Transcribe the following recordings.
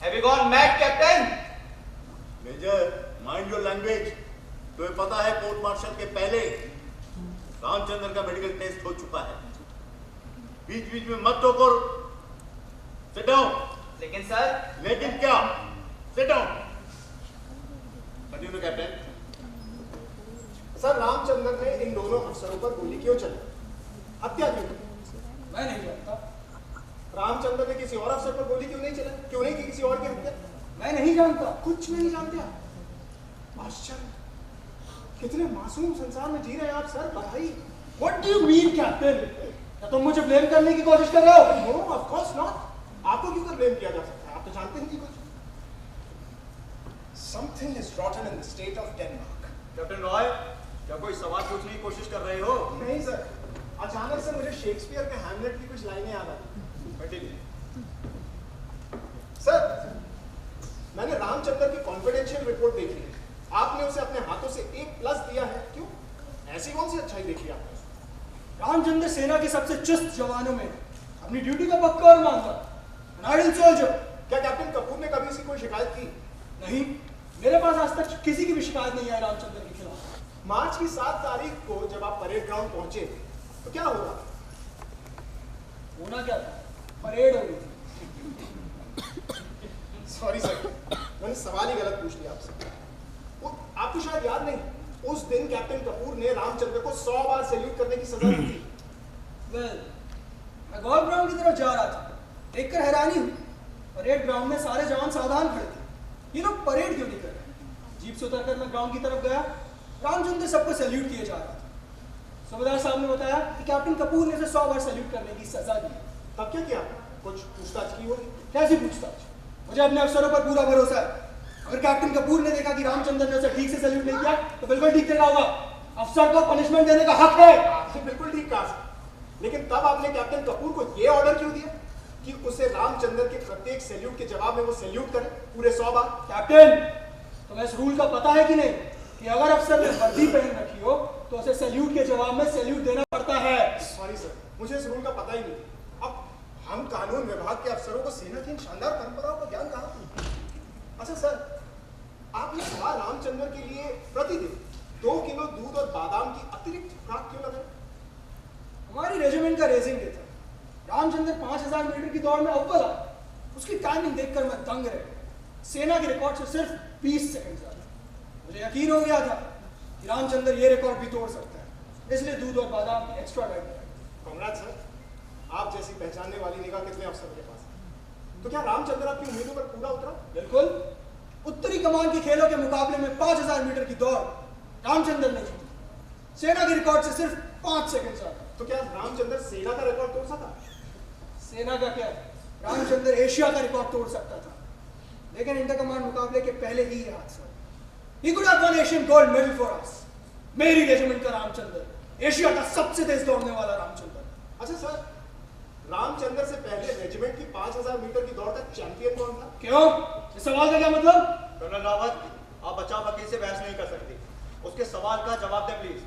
Have you gone mad, Captain? Major, mind your language. तुम्हें पता है कोर्ट मार्शल के पहले रामचंद्र का मेडिकल टेस्ट हो चुका है। बीच बीच में मत टोको। Sit down. लेकिन सर। लेकिन क्या? Sit down. Continue captain. Sir, Ramchandra ने इन दोनों अफसरों पर गोली क्यों चलाई? हत्या क्यों की? मैं नहीं जानता। रामचंद्र ने किसी और अफसर पर गोली क्यों नहीं चलाई? क्यों नहीं की किसी और की हत्या? मैं नहीं जानता। कुछ भी नहीं जानते आप? आश्चर्य। कितने मासूम संसार में जी रहे हैं आप सर। बधाई। What do you mean, captain? क्या तुम मुझे ब्लेम करने की कोशिश कर रहे हो? No, of course not. आपको क्यों कर ब्लेम किया जा सकता है? आप तो जानते हैं कि कुछ Something is rotten in the state of Denmark. Captain Roy, क्या कोई सवाल पूछने की कोशिश कर रहे हो? नहीं सर, अचानक से मुझे शेक्सपियर के हैमलेट की कुछ लाइनें याद आई। सर, मैंने रामचंद्र की कॉन्फिडेंशियल रिपोर्ट देखी है। आपने उसे अपने हाथों से A+ दिया है, क्यों? ऐसी कौन सी अच्छाई देखी आपने? रामचंद्र सेना के सबसे चुस्त जवानों में अपनी ड्यूटी का पक्का और मानता, आइडल सोल्जर। क्या कैप्टन कपूर ने कभी इसकी कोई शिकायत की? नहीं, मेरे पास आज तक किसी की भी शिकायत नहीं आई रामचंद्र के खिलाफ। मार्च की 7 तारीख को जब आप परेड ग्राउंड पहुंचे तो क्या हुआ? होना क्या था? परेड हो गई थी। सॉरी सर, मैंने सवाल ही गलत पूछ लिया आपसे। आपको शायद याद नहीं, उस दिन कैप्टन कपूर ने रामचंद्र को 100 बार सैल्यूट करने की सजा दी थी। वेल, मैं गोल्फ ग्राउंड की तरफ जा रहा था, देखकर हैरानी हुई। परेड ग्राउंड में सारे जवान सावधान खड़े थे। ये लोग परेड क्यों नहीं कर रहे? जीप से उतरकर मैं ग्राउंड की तरफ गया। रामचंद्र सबको सैल्यूट किए जा रहा था। सूबेदार साहब ने बताया कि कैप्टन कपूर ने उसे 100 बार सैल्यूट करने की सजा दी। तब क्या किया? कुछ पूछताछ की होगी? कैसी पूछताछ? मुझे अपने अफसरों पर पूरा भरोसा है। अगर कैप्टन कपूर ने देखा कि रामचंद्र ने उसे ठीक से सैल्यूट नहीं किया तो बिल्कुल ठीक देगा होगा। अफसर को पनिशमेंट देने का हक है। आपने बिल्कुल ठीक कहा, लेकिन तब आपने कैप्टन कपूर को यह ऑर्डर क्यों दिया कि उसे रामचंद्र के प्रत्येक सैल्यूट के जवाब में वो सैल्यूट करे पूरे 100 बार? कैप्टन, तुम्हें इस रूल का पता है कि नहीं कि अगर अफसर ने वर्दी पहन रखी हो तो उसे सैल्यूट के जवाब में सैल्यूट देना पड़ता है। सॉरी सर, मुझे इस रूल का पता ही नहीं। अब हम कानून विभाग के अफसरों को सेना की इन शानदार परंपराओं का ज्ञान कहाँ? अच्छा सर, आप ये सवाल रामचंद्र के लिए प्रतिदिन 2 किलो दूध और बादाम की अतिरिक्त खुराक क्यों लगाए? हमारी रेजिमेंट का रेसिंग डे था। रामचंद्र 5000 मीटर की दौड़ में अव्वल आया। उसकी टाइमिंग देखकर मैं दंग रह गया। सेना के रिकॉर्ड से सिर्फ 20 सेकंड ज्यादा। मुझे यकीन हो गया था कि रामचंद्र ये रिकॉर्ड भी तोड़ सकता है, इसलिए दूध और बादाम की एक्स्ट्रा डाइट लगाई। कांग्रेस सर, आप जैसी पहचानने वाली निगाह कितने अफसर के पास है? तो क्या रामचंद्र आपकी उम्मीदों पर पूरा उतरा? बिल्कुल। उत्तरी कमान के खेलों के मुकाबले में 5000 मीटर की दौड़ रामचंद्र ने जीती। सेना के रिकॉर्ड से सिर्फ 5 सेकंड ज्यादा। तो क्या रामचंद्र सेना का रिकॉर्ड तोड़ सका? सेना का क्या, रामचंद्र एशिया का रिकॉर्ड तोड़ सकता था, लेकिन इंटर कमांड मुकाबले के पहले ही ये हादसा। He could have won Asian gold medal for us. मेरी रेजिमेंट का रामचंद्र, एशिया का सबसे तेज दौड़ने वाला रामचंद्र। अच्छा सर, रामचंद्र से पहले रेजिमेंट की 5000 मीटर की दौड़ का चैंपियन कौन था? क्यों? इस सवाल का क्या मतलब? कर्नल रावत, आप बचाव वकील से बहस नहीं कर सकते। उसके सवाल का जवाब दें प्लीज।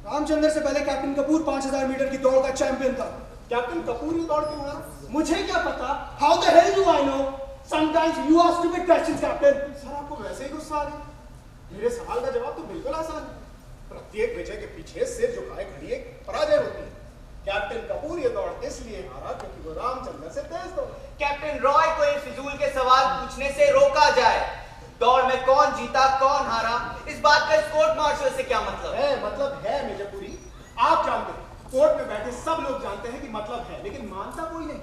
रामचंद्र से पहले कैप्टन कपूर 5000 मीटर की दौड़ का चैंपियन था। कैप्टन कपूर ये दौड़ क्यों हारा? मुझे क्या पता? How the hell do I know? Sometimes you ask stupid questions, Captain. Sir, आपको वैसे ही गुस्सा आ रहा है? मेरे सवाल का जवाब तो बिल्कुल आसान है। प्रत्येक विजय के पीछे सिर झुकाए खड़ी एक पराजय होती है। कैप्टन कपूर ये दौड़ इसलिए हारा क्योंकि वो रामचंद्र से तेज दौड़ा। कैप्टन रॉय को इन फिजूल के सवाल पूछने से रोका जाए। दौड़ में कौन जीता कौन हारा, इस बात का इस कोर्ट मार्शल से क्या मतलब है? मतलब है मेजर पुरी, आप जानते हैं, कोर्ट में बैठे सब लोग जानते हैं कि मतलब है, लेकिन मानता कोई नहीं।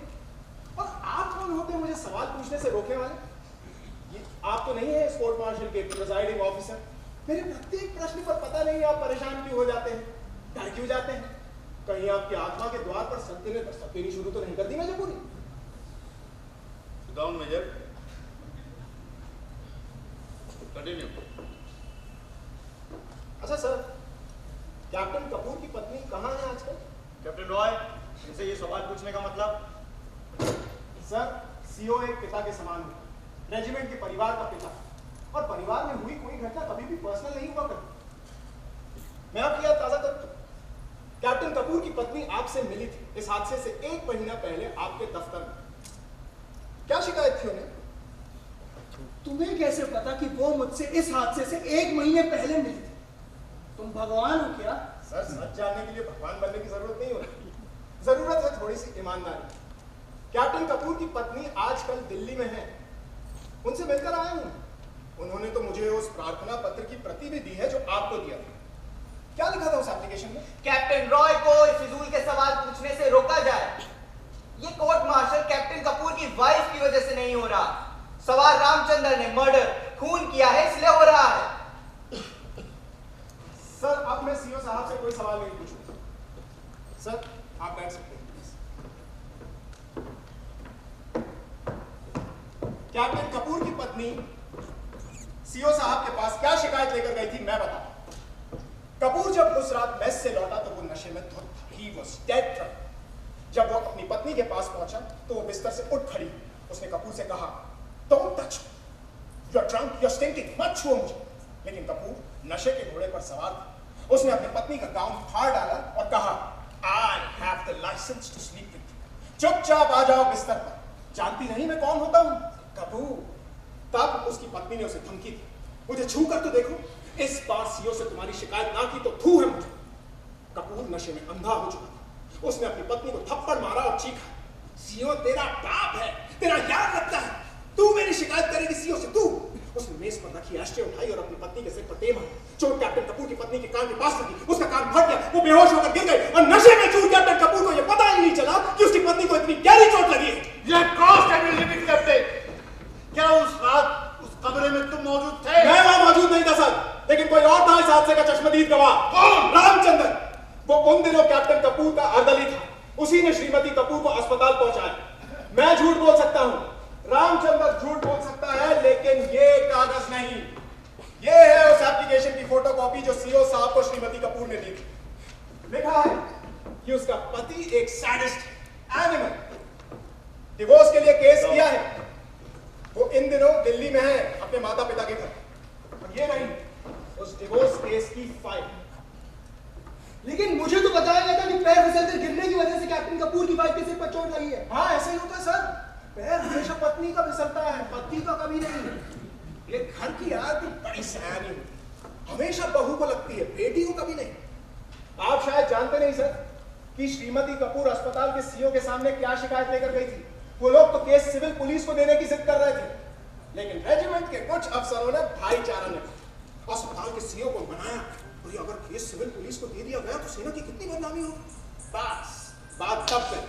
और आप कौन होते हैं मुझे सवाल पूछने से रोकने वाले? ये आप तो नहीं है इस कोर्ट मार्शल के प्रिजाइडिंग ऑफिसर। मेरे प्रत्येक प्रश्न पर पता नहीं आप परेशान क्यों हो जाते हैं, डर क्यों जाते हैं? कहीं आपकी आत्मा के द्वार पर सत्य ने सत्य शुरू तो नहीं कर दी major Puri? Down major, continue. अच्छा सर, कैप्टन कपूर की पत्नी कहाँ है आजकल? कैप्टन रॉय, इनसे ये सवाल पूछने का मतलब? सर, सीओ एक पिता के समान होता है, रेजिमेंट के परिवार का पिता, और परिवार में हुई कोई घटना कभी भी पर्सनल नहीं हुआ करती। मैं आपकी याद ताजा करता हूं। कैप्टन कपूर की पत्नी आपसे मिली थी इस हादसे से 1 महीना पहले आपके दफ्तर में। क्या शिकायत थी उन्हें? तुम्हें कैसे पता कि वो मुझसे इस हादसे से 1 महीने पहले मिली थी? तुम भगवान हो क्या? सर, सच जानने के लिए भगवान बनने की जरूरत नहीं होती। जरूरत है थोड़ी सी ईमानदारी। कैप्टन कपूर की पत्नी आजकल दिल्ली में है, उनसे मिलकर आया हूं। उन्होंने तो मुझे उस प्रार्थना पत्र की प्रति भी दी है जो आपको दिया था। क्या लिखा था उस एप्लीकेशन में? कैप्टन रॉय को इस फिजूल के सवाल पूछने से रोका जाए। ये कोर्ट मार्शल कैप्टन कपूर की वाइफ की वजह से नहीं हो रहा। सवाल रामचंद्र ने मर्डर, खून किया है, इसलिए हो रहा है। सर, अब मैं सीओ साहब से कोई सवाल नहीं पूछूंगा। सर, आप बैठ सकते हैं। कैप्टन कपूर की पत्नी सीओ साहब के पास क्या शिकायत लेकर गई थी मैं बताता हूं। कपूर जब उस रात मेस से लौटा तो वो नशे में धुत था। He was dead drunk। जब वो अपनी पत्नी के पास पहुंचा तो वो बिस्तर से उठ खड़ी। उसने कपूर से कहा, "Don't touch me. You're drunk, you're stinking. मत छुओ मुझे।" लेकिन कपूर नशे के घोड़े पर सवार था। उसने अपनी पत्नी का गाउन फाड़ डाला और कहा, "I have the license to sleep with you. चुपचाप आ जाओ बिस्तर पर। जानती नहीं मैं कौन होता हूं?" कपूर। तब उसकी पत्नी ने उसे धमकी दी, "मुझे छू कर तो देखो। इस बार सीओ से तुम्हारी शिकायत ना की तो थू है मुझे।" कपूर नशे में अंधा हो चुका था। उसने अपनी पत्नी को थप्पड़ मारा और चीखा, "सीओ तेरा बाप है, तेरा याद रखता है। तू मेरी शिकायत करेगी सीओ से, तू?" उसने मेज पर रखी एस्ट्रे उठाई और अपनी पत्नी के सिर पर दे मारी। चोट कैप्टन कपूर की पत्नी के कान के पास लगी। उसका कान फट गया, वो बेहोश होकर गिर गई और नशे में चूर कैप्टन कपूर को यह पता ही नहीं चला कि उसकी पत्नी को इतनी गहरी चोट लगी है। यह कांस्टेबल लिविंग कैप्टन, क्या उस रात उस कमरे में तुम मौजूद थे? मैं वहां मौजूद नहीं था सर, लेकिन कोई और था इस हादसे का चश्मदीद गवाह। कौन? रामचंद्र। वो उन दिनों कैप्टन कपूर का अर्दली था। उसी ने श्रीमती कपूर को अस्पताल पहुंचाया। मैं झूठ बोल सकता हूं, रामचंद्र झूठ बोल सकता है, लेकिन ये कागज नहीं। ये है उस एप्लीकेशन की फोटोकॉपी जो सीओ साहब को श्रीमती कपूर ने दी थी। लिखा है कि उसका पति एक सैडिस्ट एनिमल, डिवोर्स के लिए केस किया है। वो इन दिनों दिल्ली में है अपने माता पिता के घर। और ये नहीं उस डिवोर्स केस की फाइल। लेकिन मुझे तो बताया गया था कि पैर फिसलकर गिरने की वजह से कैप्टन कपूर की वाइफ के सिर पर चोट लगी है। हाँ, ऐसे ही होता है सर। पैर हमेशा पत्नी का फिसलता है, पति का कभी नहीं। ये घर की आदत बड़ी सयानी होती है, हमेशा बहू को लगती है, बेटी को कभी नहीं। आप शायद जानते नहीं सर कि श्रीमती कपूर अस्पताल के सीओ के सामने क्या शिकायत लेकर गई थी। वो लोग तो केस सिविल पुलिस को देने की जिद कर रहे थे, लेकिन रेजिमेंट के कुछ अफसरों ने भाईचारा ने अस्पताल के सीओ को बनाया। और अगर केस सिविल पुलिस को दे दिया गया तो सेना की कितनी बदनामी हो। बस बात तब गई।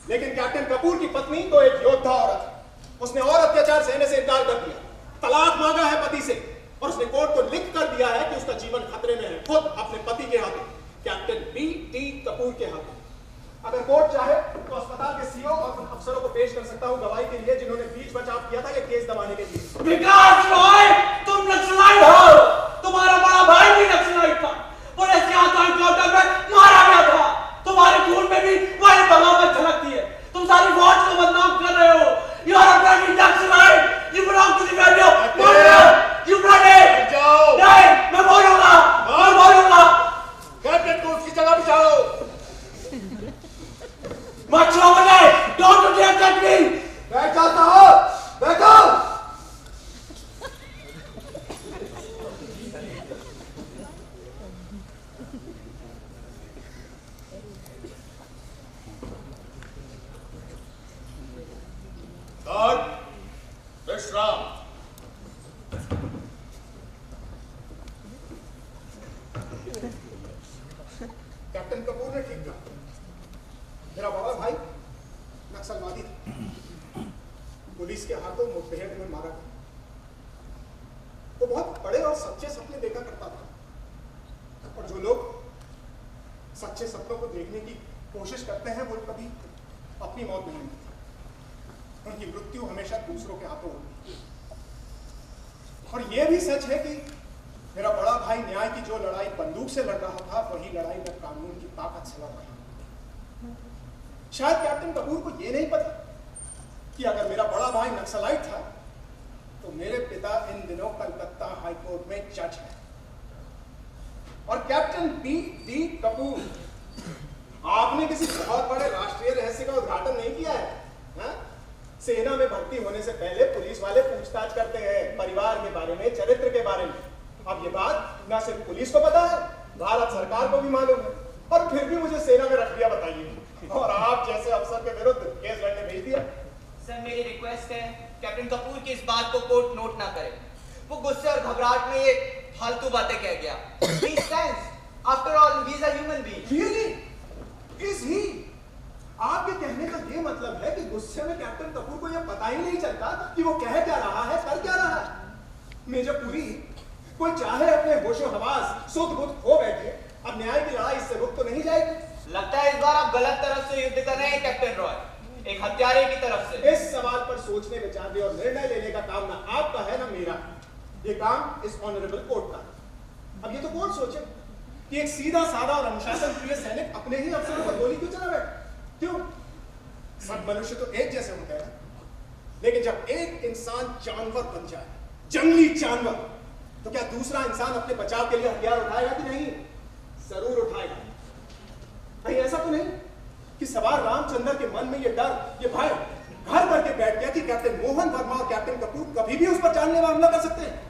लेकिन कैप्टन कपूर की पत्नी तो एक योद्धा औरत है। उसने और अत्याचार सहने से इनकार कर दिया, तलाक मांगा है पति से, और उसने कोर्ट को लिख कर दिया है कि उसका जीवन खतरे में है, खुद अपने पति के हाथों, कैप्टन B.T. कपूर के हाथों। अगर कोर्ट चाहे तो अस्पताल के सीओ और उन अफसरों को पेश कर सकता हूं गवाही के लिए जिन्होंने बीच बचाव किया था ये केस दबाने के लिए। विकास रॉय, तुम नक्सलाइट हो। तुम्हारा बड़ा भाई भी नक्सलाइट था, पुलिस के हाथों एनकाउंटर में मारा गया था। तुम्हारे खून में भी वही बगावत झलकती है। तुम सारी फौज को बदनाम कर रहे हो। You are a bloody nexalite. You belong to the family of murder. You bloody. जाओ। नहीं, मैं बोलूंगा, मैं बोलूंगा। कैप्टन को उसकी जगह बिठाओ। मत छुओ मुझे। Don't you dare touch me. बैठ जाता हो, बैठो। गार्ड, विश्राम। कैप्टन कपूर ने ठीक कहा। मेरा बड़ा भाई नक्सलवादी था, पुलिस के हाथों मुठभेड़ में मारा गया। वो बहुत बड़े और सच्चे सपने देखा करता था, और जो लोग सच्चे सपनों को देखने की कोशिश करते हैं वो कभी अपनी मौत नहीं मिलती। उनकी मृत्यु हमेशा दूसरों के हाथों होती है। और यह भी सच है कि मेरा बड़ा भाई न्याय की जो लड़ाई बंदूक से लड़ रहा था वही लड़ाई में कानून की ताकत से लड़ रहा था। शायद कैप्टन कपूर को यह नहीं पता कि अगर मेरा बड़ा भाई नक्सलाइट था तो मेरे पिता इन दिनों कलकत्ता हाईकोर्ट में जज है। और कैप्टन B.T. कपूर, आपने किसी बहुत बड़े राष्ट्रीय रहस्य का उद्घाटन नहीं किया है, हा? सेना में भर्ती होने से पहले पुलिस वाले पूछताछ करते हैं परिवार के बारे में, चरित्र के बारे में। अब ये बात ना सिर्फ पुलिस को पता है, भारत सरकार को भी मालूम है, और फिर भी मुझे सेना में रख दिया, बताइए। और आप जैसे अफसर के विरुद्ध केस लड़ने भेज दिया। सर मेरी रिक्वेस्ट है कैप्टन कपूर की इस बात को कोर्ट नोट ना करे। वो गुस्से और घबराहट में ये फालतू बातें कह गया। He stands. After all, he is a human being. Really? Is he? आपके कहने का ये मतलब है कि गुस्से में कैप्टन कपूर को यह पता ही नहीं चलता कि वो कह क्या रहा है, कर क्या रहा है। मेजर पुरी, कोई चाहे अपने होशो हवास सुध बुध खो बैठे, अब न्याय की लड़ाई इससे रुक तो नहीं जाएगी। लगता है इस बार आप गलत तरफ से युद्ध कर रहे हैं कैप्टन रॉय, एक हत्यारे की तरफ से। इस सवाल पर सोचने, विचारने और निर्णय लेने का काम ना आपका है ना मेरा। ये काम इस ऑनरेबल कोर्ट का। अब ये तो कोर्ट सोचे कि एक सीधा साधा और अनुशासन प्रिय सैनिक अपने ही अफसरों पर गोली क्यों चला बैठा? क्यों? सब मनुष्य तो एक जैसे होते हैं, लेकिन जब एक इंसान जानवर बन जाए, जंगली जानवर, तो क्या दूसरा इंसान अपने बचाव के लिए हथियार उठाएगा कि नहीं? जरूर उठाएगा। कहीं ऐसा तो नहीं कि सवार रामचंद्र के मन में ये डर, ये भय घर करके बैठ गया कि कैप्टन मोहन वर्मा और कैप्टन कपूर कभी भी उस पर जानलेवा हमला कर सकते हैं,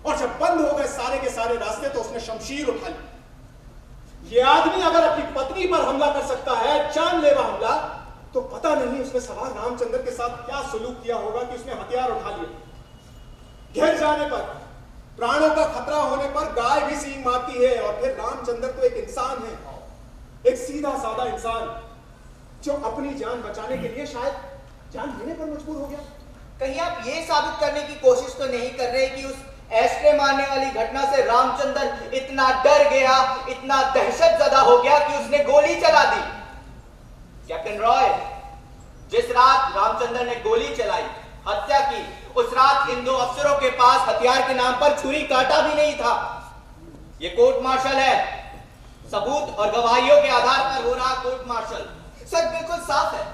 और जब बंद हो गए सारे के सारे रास्ते तो उसने शमशीर उठा ली। ये आदमी अगर अपनी पत्नी पर हमला कर सकता है, जानलेवा हमला, तो पता नहीं उसने सवार रामचंद्र के साथ क्या सुलूक किया होगा कि उसने हथियार उठा लिए। घिर जाने पर, प्राणों का खतरा होने पर गाय भी सींग मारती है, और फिर रामचंद्र तो एक इंसान है, एक सीधा साधा इंसान जो अपनी जान बचाने के लिए शायद जान देने पर मजबूर हो गया। कहीं आप ये साबित करने की कोशिश तो नहीं कर रहे कि उस एस्ट्रे मारने वाली घटना से रामचंद्र इतना डर गया, इतना दहशतजदा हो गया कि उसने गोली चला दी? कैप्टन रॉय, जिस रात रामचंद्र ने गोली चलाई, हत्या की, उस रात इन दो अफसरों के पास हथियार के नाम पर छुरी कांटा भी नहीं था। ये कोर्ट मार्शल है, सबूत और गवाहियों के आधार पर हो रहा कोर्ट मार्शल। सच बिल्कुल साफ है,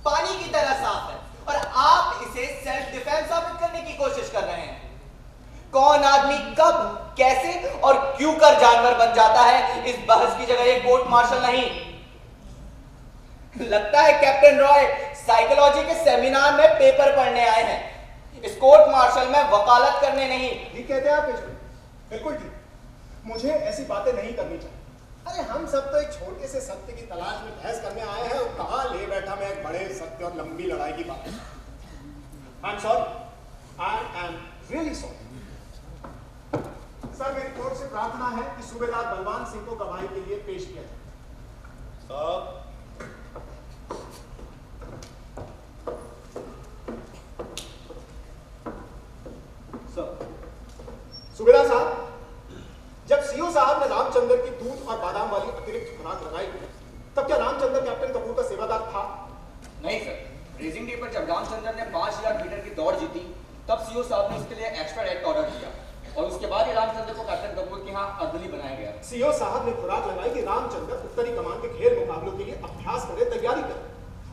पानी की तरह साफ है, और आप इसे सेल्फ डिफेंस साबित करने की कोशिश कर रहे हैं। कौन आदमी कब, कैसे और क्यों कर जानवर बन जाता है, इस बहस की जगह ये कोर्ट मार्शल नहीं। लगता है कैप्टन रॉय साइकोलॉजी के सेमिनार में पेपर पढ़ने आए हैं, इस कोर्ट मार्शल में वकालत करने नहीं। ठीक कहते हैं आप मेजर, बिल्कुल ठीक। मुझे ऐसी बातें नहीं करनी चाहिए। अरे हम सब तो एक छोटे से सत्य की तलाश में बहस करने आए हैं, और कहाँ ले बैठा मैं एक बड़े सत्य और लंबी लड़ाई की बात। I am sorry, I am really sorry. Sir, मेरी कोर्ट से प्रार्थना है कि सूबेदार बलवान सिंह को गवाही के लिए पेश किया जाए। साहब, सूबेदार साहब, जब सीओ साहब ने रामचंद्र की दूध और बादाम वाली अतिरिक्त खुराक लगाई, तब क्या रामचंद्र कैप्टन कपूर का सेवादार था? नहीं सर, रेसिंग डे पर जब रामचंद्र ने 5000 मीटर की दौड़ जीती, तब सीओ साहब ने उसके लिए एक्स्ट्रा डाइट ऑर्डर किया, और उसके बाद ही रामचंद्र को कैप्टन कपूर के यहाँ अर्दली बनाया गया। सीओ साहब ने खुराक लगाई कि रामचंद्र उत्तरी कमान के खेल मुकाबलों के लिए अभ्यास करे, तैयारी करे,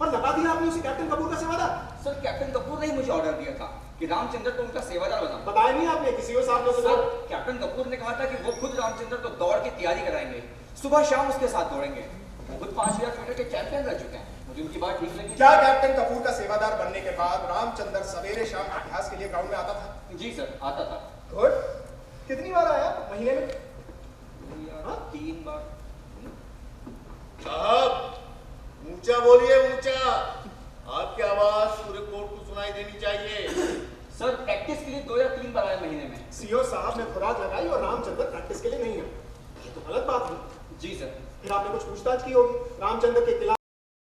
और लगा दिया आपने उसे कैप्टन कपूर का सेवादार। सर, कैप्टन कपूर ने ही मुझे ऑर्डर दिया था कि रामचंद्र को उनका सेवादार बनाओ। बताया नहीं आपने कि सीओ साहब ने उसे सर, कैप्टन कपूर ने कहा था कि वो खुद रामचंद्र को दौड़ की तैयारी कराएंगे, सुबह शाम उसके साथ दौड़ेंगे। वो खुद 5000 मीटर के चैंपियन रह चुके हैं। मुझे उनकी बात ठीक लगी। क्या कैप्टन कपूर का सेवादार बनने के बाद रामचंद्र सवेरे शाम अभ्यास के लिए ग्राउंड में आता था? जी सर, आता था। गुड। कितनी बार आया महीने में? 3 बार। साहब, ऊंचा बोलिए, ऊंचा। आपकी आवाज पूरे कोर्ट को सुनाई देनी चाहिए। सर, प्रैक्टिस के लिए 2 या 3 बार आए महीने में। सीओ साहब ने खुराक लगाई और रामचंद्र प्रैक्टिस के लिए नहीं आया, ये तो गलत बात है। जी सर। फिर आपने कुछ पूछताछ की होगी रामचंद्र के खिलाफ।